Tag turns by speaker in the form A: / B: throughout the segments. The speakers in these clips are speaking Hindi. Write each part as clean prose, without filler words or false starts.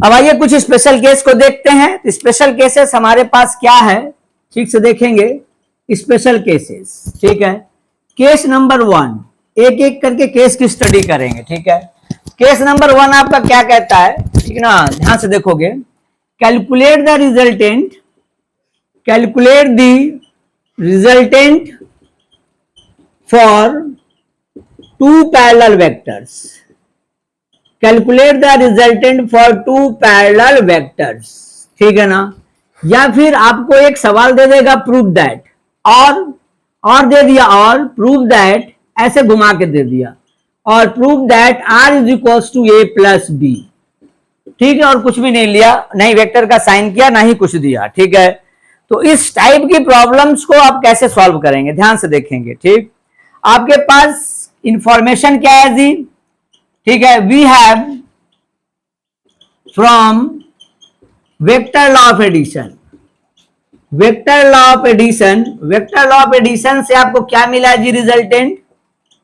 A: अब आइए कुछ स्पेशल केस को देखते हैं। तो स्पेशल केसेस हमारे पास क्या है, ठीक से देखेंगे स्पेशल केसेस। ठीक है, केस नंबर 1, एक एक करके केस की स्टडी करेंगे। ठीक है, केस नंबर 1 आपका क्या कहता है, ठीक ना, ध्यान से देखोगे। Calculate the resultant, calculate the resultant for 2 parallel vectors, calculate the resultant for 2 parallel vectors. ठीक है ना, या फिर आपको एक सवाल दे देगा प्रूव दैट, और दे दिया, और प्रूव दैट ऐसे घुमा के दे दिया, और prove that R is equals to A plus B. ठीक है, और कुछ भी नहीं लिया, नहीं वेक्टर का साइन किया, ना ही कुछ दिया। ठीक है, तो इस टाइप की प्रॉब्लम्स को आप कैसे सॉल्व करेंगे, ध्यान से देखेंगे। ठीक, आपके पास इंफॉर्मेशन क्या है जी, ठीक है, we have from vector law of addition, vector law of addition, vector law of addition से आपको क्या मिला जी, resultant,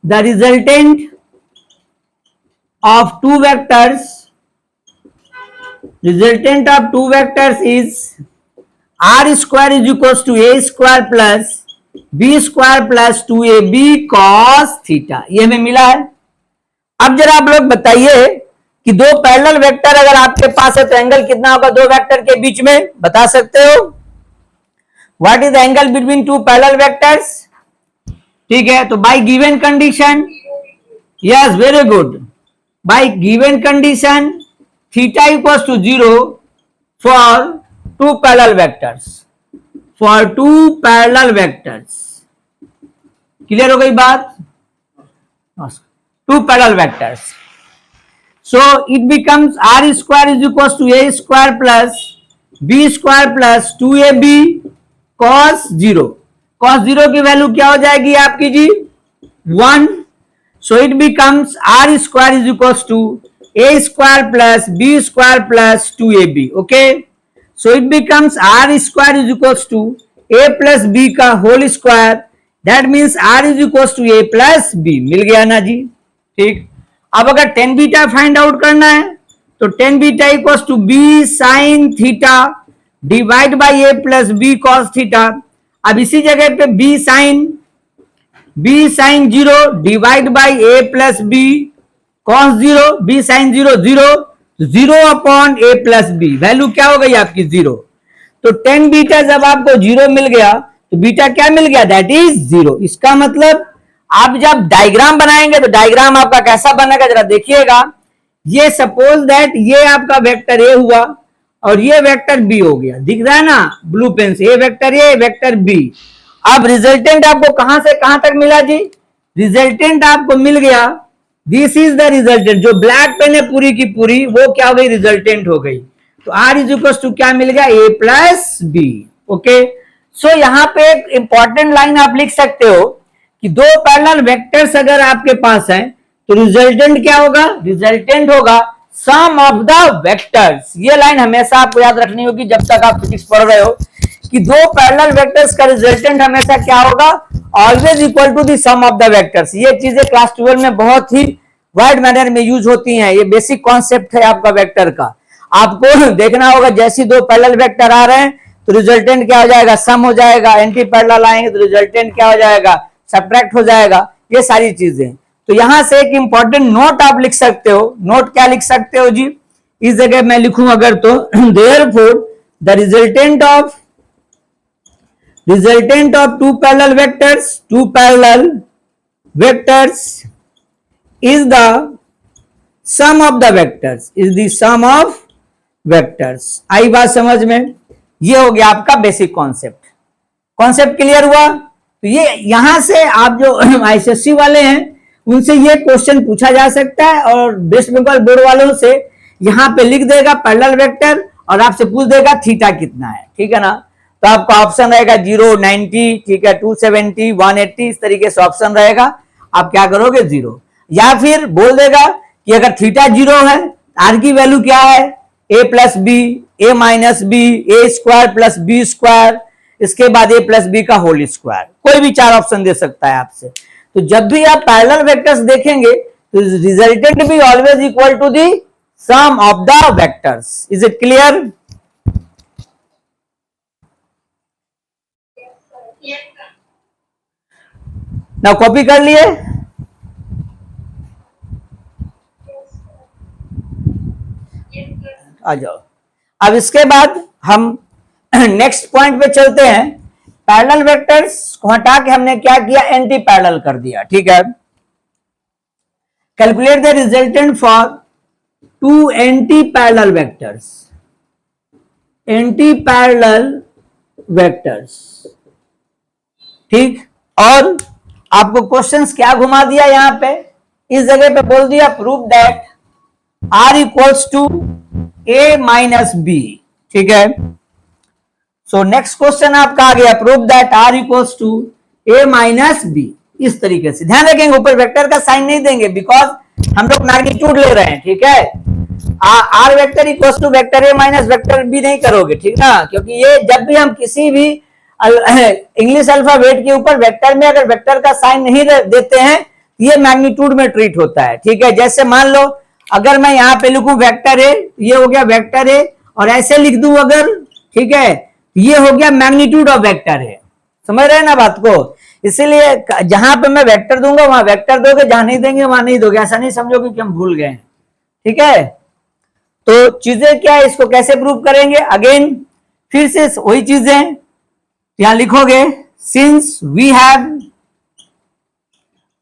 A: the resultant of 2 vectors, resultant of 2 vectors is R square is equals to A square plus B square plus 2ab cos theta, ये हमें मिला है। अब जरा आप लोग बताइए कि 2 पैरेलल वेक्टर अगर आपके पास है तो एंगल कितना होगा 2 वेक्टर के बीच में, बता सकते हो? What is the angle between 2 parallel vectors? ठीक है, तो by given condition, yes very good, by given condition theta equals to 0 for 2 parallel vectors, for 2 parallel vectors. Clear हो गई बात? 2 parallel vectors. So it becomes r square is equals to a square plus b square plus 2ab cos 0. Cos 0 की वैल्यू क्या हो जाएगी आपकी जी, 1. So it becomes r square is equals to a square plus b square plus 2ab. Okay. So it becomes r square is equals to a plus b का whole square. That means r is equals to a plus b. मिल गया ना जी? ठीक, अब अगर tan बीटा फाइंड आउट करना है तो tan beta equals to b sin theta divide by a plus b cos theta. अब इसी जगह पे b sin 0 divide by a plus b cos 0, b sin 0 0 upon a plus b, value क्या हो गई आपकी 0। तो tan बीटा जब आपको 0 मिल गया तो बीटा क्या मिल गया, दैट इज 0। इसका मतलब आप जब डायग्राम बनाएंगे तो डायग्राम आपका कैसा बनेगा जरा देखिएगा। ये सपोज दैट ये आपका वेक्टर ए हुआ और ये वेक्टर बी हो गया, दिख रहा है ना ब्लू पेन से, ये वेक्टर ए वेक्टर बी। अब रिजल्टेंट आपको कहां से कहां तक मिला जी, रिजल्टेंट आपको मिल गया, दिस इज द रिजल्टेंट, जो ब्लैक पेन है पूरी की पूरी वो क्या हो गई, रिजल्टेंट हो गई। तो आर इज इक्वल टू क्या मिल गया, ए प्लस बी। ओके, सो यहां पे एक इंपॉर्टेंट लाइन आप लिख सकते हो कि 2 पैरेलल वेक्टर्स अगर आपके पास हैं तो रिजल्टेंट क्या होगा, रिजल्टेंट होगा सम ऑफ द वेक्टर्स। ये लाइन हमेशा आपको याद रखनी होगी जब तक आप फिजिक्स पढ़ रहे हो कि 2 पैरेलल वेक्टर्स का रिजल्टेंट हमेशा क्या होगा, always equal to the sum of the vectors. ये चीजें क्लास 12 में बहुत ही वाइड मैनर में यूज होती हैं, ये बेसिक कॉन्सेप्ट है आपका वेक्टर का। आपको देखना होगा जैसे 2 पैरेलल वेक्टर आ रहे हैं तो रिजल्टेंट क्या हो जाएगा, सम हो जाएगा, एंटी पैरेलल आएंगे तो रिजल्टेंट क्या हो जाएगा, सब्ट्रैक्ट हो जाएगा, ये सारी चीजें। तो यहां से एक इंपॉर्टेंट नोट आप लिख सकते हो। नोट क्या लिख सकते हो जी, इस जगह मैं लिखूं अगर तो therefore the resultant of 2 parallel vectors is the sum of the vectors, is the sum of vectors. आई बात समझ में? ये हो गया आपका बेसिक कॉन्सेप्ट। कॉन्सेप्ट क्लियर हुआ? तो ये यहां से आप जो आईसीएससी वाले हैं उनसे ये क्वेश्चन पूछा जा सकता है, और वेस्ट बंगाल बोर्ड वालों से यहां पे लिख देगा पैरेलल वेक्टर और आपसे पूछ देगा थीटा कितना है। ठीक है ना, तो आपका ऑप्शन रहेगा 0, 90, ठीक है, 270, 180, इस तरीके से ऑप्शन रहेगा। आप क्या करोगे 0, या फिर बोल देगा कि अगर थीटा 0 है, आर की वैल्यू क्या है, a plus b, a minus b, a square plus B square, इसके बाद a प्लस बी का होल स्क्वायर, कोई भी 4 ऑप्शन दे सकता है आपसे। तो जब भी आप पैरेलल वेक्टर्स देखेंगे तो रिजल्टेंट भी always equal to the sum of the vectors. Is it clear? Now copy कर लिए? आ जाओ। अब इसके बाद हम नेक्स्ट पॉइंट पे चलते हैं। पैरेलल वेक्टर्स को हटा के हमने क्या किया, एंटी पैरेलल कर दिया। ठीक है, calculate the resultant for two anti parallel vectors. Anti parallel vectors, ठीक। और आपको क्वेश्चंस क्या घुमा दिया यहां पे, इस जगह पे बोल दिया prove that R equals to A minus B. ठीक है, सो नेक्स्ट क्वेश्चन आपका आ गया, prove that R equals to A minus B. इस तरीके से ध्यान रखेंगे, ऊपर वेक्टर का साइन नहीं देंगे बिकॉज हम लोग मैग्नीट्यूड ले रहे हैं। ठीक है, R vector equals to vector A minus vector B नहीं करोगे, ठीक ना, क्योंकि ये जब भी हम किसी भी इंग्लिश अल्फाबेट के ऊपर वेक्टर में अगर वेक्टर का साइन नहीं देते हैं ये मैग्नीट्यूड में ट्रीट होता है। ठीक है, जैसे मान लो अगर मैं यहाँ पे लिखूं वेक्टर ए, ये हो गया वेक्टर ए, और ऐसे लिख दूं अगर, ठीक है, ये हो गया मैग्नीट्यूड ऑफ वेक्टर है। समझ रहे हैं ना बात को? इसीलिए जहां पे मैं वेक्टर दूंगा वहां वेक्टर दोगे, जहां नहीं देंगे वहां नहीं दोगे। ऐसा नहीं समझोगे कि हम भूल गए। ठीक है, तो चीजें क्या है, इसको कैसे प्रूव करेंगे, अगेन फिर से वही चीजें यहां लिखोगे। Since we have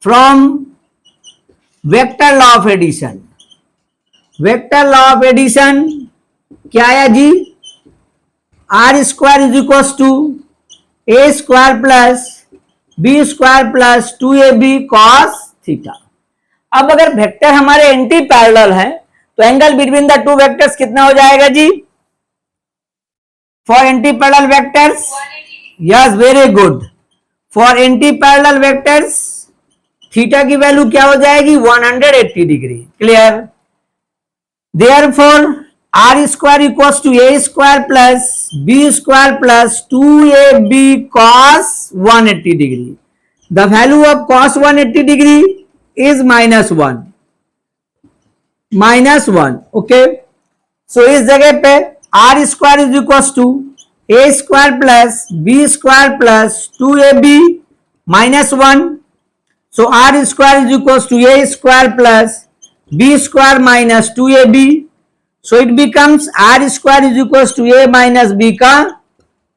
A: from vector law of addition, vector law of addition क्या है जी, R square is equal to A square plus B square plus 2ab cos theta. अब अगर वेक्टर हमारे एंटी पैरेलल है तो angle between the two vectors कितना हो जाएगा जी, for anti parallel vectors, yes very good, for anti parallel vectors theta की वैल्यू क्या हो जाएगी, 180 degree. Clear? Therefore R square equals to A square plus B square plus 2ab cos 180 degree. The value of cos 180 degree is -1, -1। Okay, so इस जगह पे R square is equals to A square plus B square plus 2ab -1। सो R square is equals to A square plus B square minus 2ab। So it becomes r square is equals to a minus b का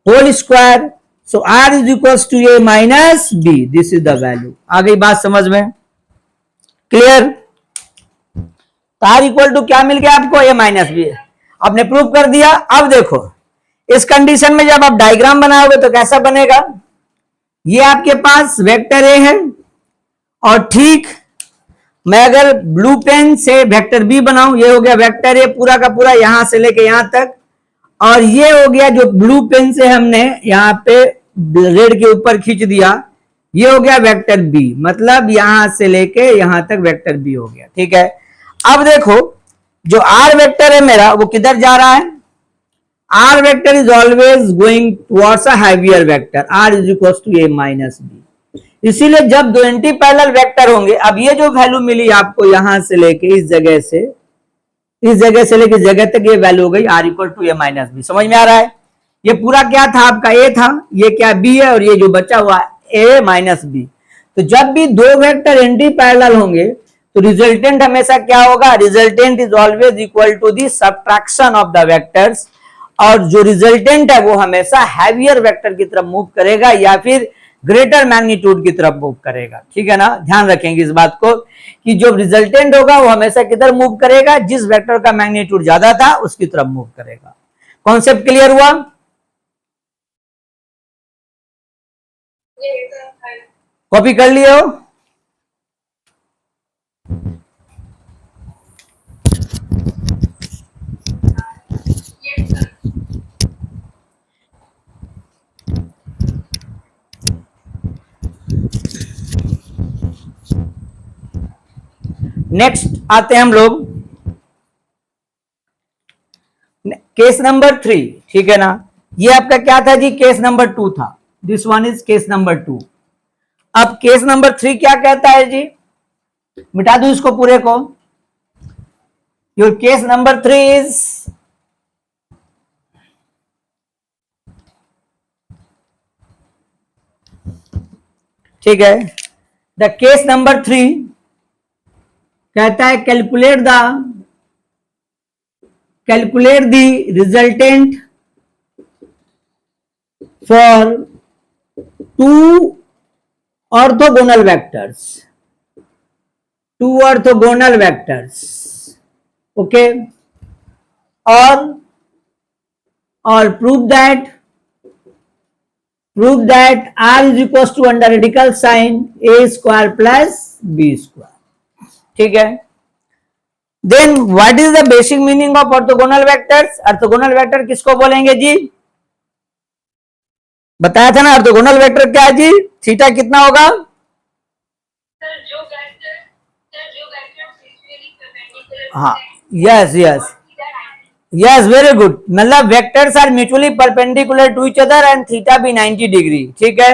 A: whole square. So r is equals to a minus b. This is the value. आ गई बात समझ में? क्लियर? तो r इक्वल टू क्या मिल गया आपको, a माइनस बी। आपने प्रूव कर दिया। अब देखो इस कंडीशन में जब आप डायग्राम बनाओगे तो कैसा बनेगा, ये आपके पास वेक्टर a है और ठीक मैं अगर ब्लू पेन से वेक्टर बी बनाऊं, ये हो गया वेक्टर ए पूरा का पूरा यहां से लेके यहां तक, और ये हो गया जो ब्लू पेन से हमने यहां पे रेड के ऊपर खींच दिया, ये हो गया वेक्टर बी, मतलब यहां से लेके यहां तक वेक्टर बी हो गया। ठीक है, अब देखो जो आर वेक्टर है मेरा वो किधर जा रहा है, R vector is always going towards a heavier vector, R is equal to A minus B. इसीलिए जब दो एंटी पैरेलल वेक्टर होंगे, अब ये जो वैल्यू मिली आपको यहां से लेके इस जगह से लेके इस जगह तक, ये वैल्यू हो गई R equal to A minus B. समझ में आ रहा है? ये पूरा क्या था आपका ए था, ये क्या बी है, और ये जो बचा हुआ ए माइनस बी। तो जब भी दो वेक्टर एंटी पैरेलल होंगे तो रिजल्टेंट हमेशा क्या होगा, resultant is always equal to the subtraction of the vectors, और जो रिजल्टेंट है वो हमेशा हैवियर वेक्टर की तरफ मूव करेगा या फिर ग्रेटर मैग्नीट्यूड की तरफ मूव करेगा। ठीक है ना, ध्यान रखेंगे इस बात को कि जो रिजल्टेंट होगा वो हमेशा किधर मूव करेगा, जिस वेक्टर का मैग्नीट्यूड ज्यादा था उसकी तरफ मूव करेगा। कॉन्सेप्ट क्लियर हुआ? कॉपी कर लिए हो? नेक्स्ट आते हैं हम लोग केस नंबर 3। ठीक है ना, ये आपका क्या था जी, केस नंबर 2 था। This one is case number 2। अब केस नंबर 3 क्या कहता है जी, मिटा दूं इसको पूरे को। Your case number 3 is, ठीक है, द केस नंबर 3 कहता है calculate the resultant for two orthogonal vectors, okay, और prove that R is equals to under radical sign a square plus b square, ठीक है. Then what is the basic meaning of orthogonal vectors? Orthogonal vector किसको बोलेंगे जी? बताया था ना ऑर्थोगोनल वेक्टर क्या है जी? थीटा कितना होगा? हाँ, यस वेरी गुड. मतलब vectors are mutually perpendicular to each other and theta भी 90 डिग्री, ठीक है.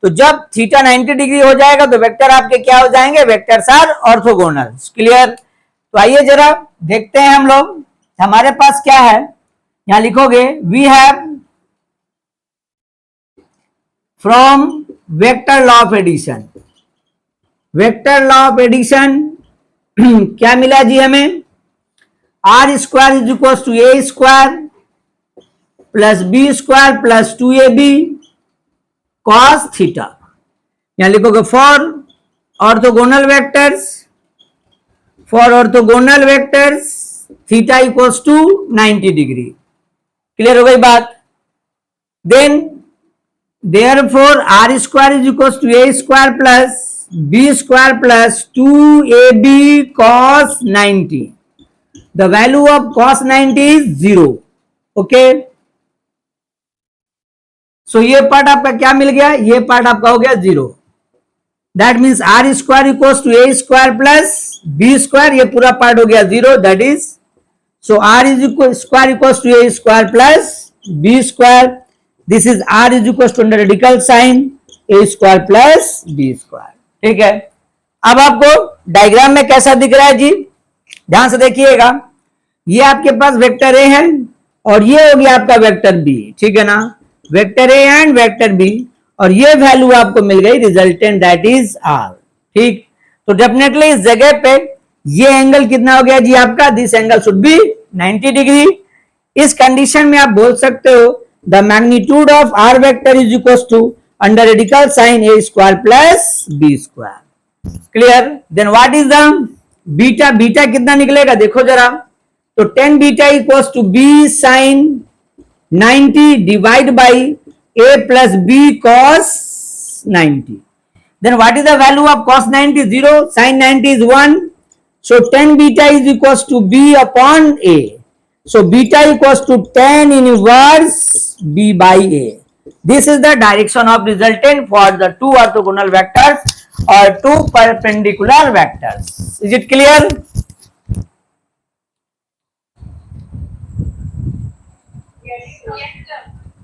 A: तो जब थीटा 90 डिग्री हो जाएगा तो वेक्टर आपके क्या हो जाएंगे? Vectors are orthogonal. क्लियर? तो आइए जरा देखते हैं हम लोग. हमारे पास क्या है, यहां लिखोगे we have from vector law of addition. क्या मिला जी हमें? R square is equal to A square plus B square plus 2ab cos theta. यहां लिखोगे for orthogonal vectors theta equals to 90 degree. Clear हो गई बात? Then therefore R square is equal to A square plus B square plus 2ab cos 90. The value of cos 90 is 0. Okay, सो ये पार्ट आपका क्या मिल गया? ये पार्ट आपका हो गया 0. That means R square equals to A square plus B square, ये पूरा पार्ट हो गया 0. That is so R is square equals to A square plus B square. This is R is equals to under radical sign A square plus B square. ठीक है. अब आपको डायग्राम में कैसा दिख रहा है जी? ध्यान से देखिएगा. ये आपके पास वेक्टर ए है और ये हो गया आपका वेक्टर बी, ठीक है ना? Vector A and vector B, और ये वैल्यू आपको मिल गई रिजल्टेंट दैट इज आर. ठीक. तो डेफिनेटली इस जगह पे ये एंगल कितना हो गया जी आपका? This angle should be 90 degree. इस कंडीशन में आप बोल सकते हो the magnitude of R vector is equal to under radical sign A square plus B square. Clear? Then what is the beta? Beta कितना निकलेगा देखो जरा. तो tan beta equals to b sin 90 divide by a plus b cos 90. Then what is the value of cos 90? 0. Sin 90 is 1. So tan beta is equals to b upon a. So beta equals to tan inverse b by a. This is the direction of resultant for the two orthogonal vectors or two perpendicular vectors. Is it clear?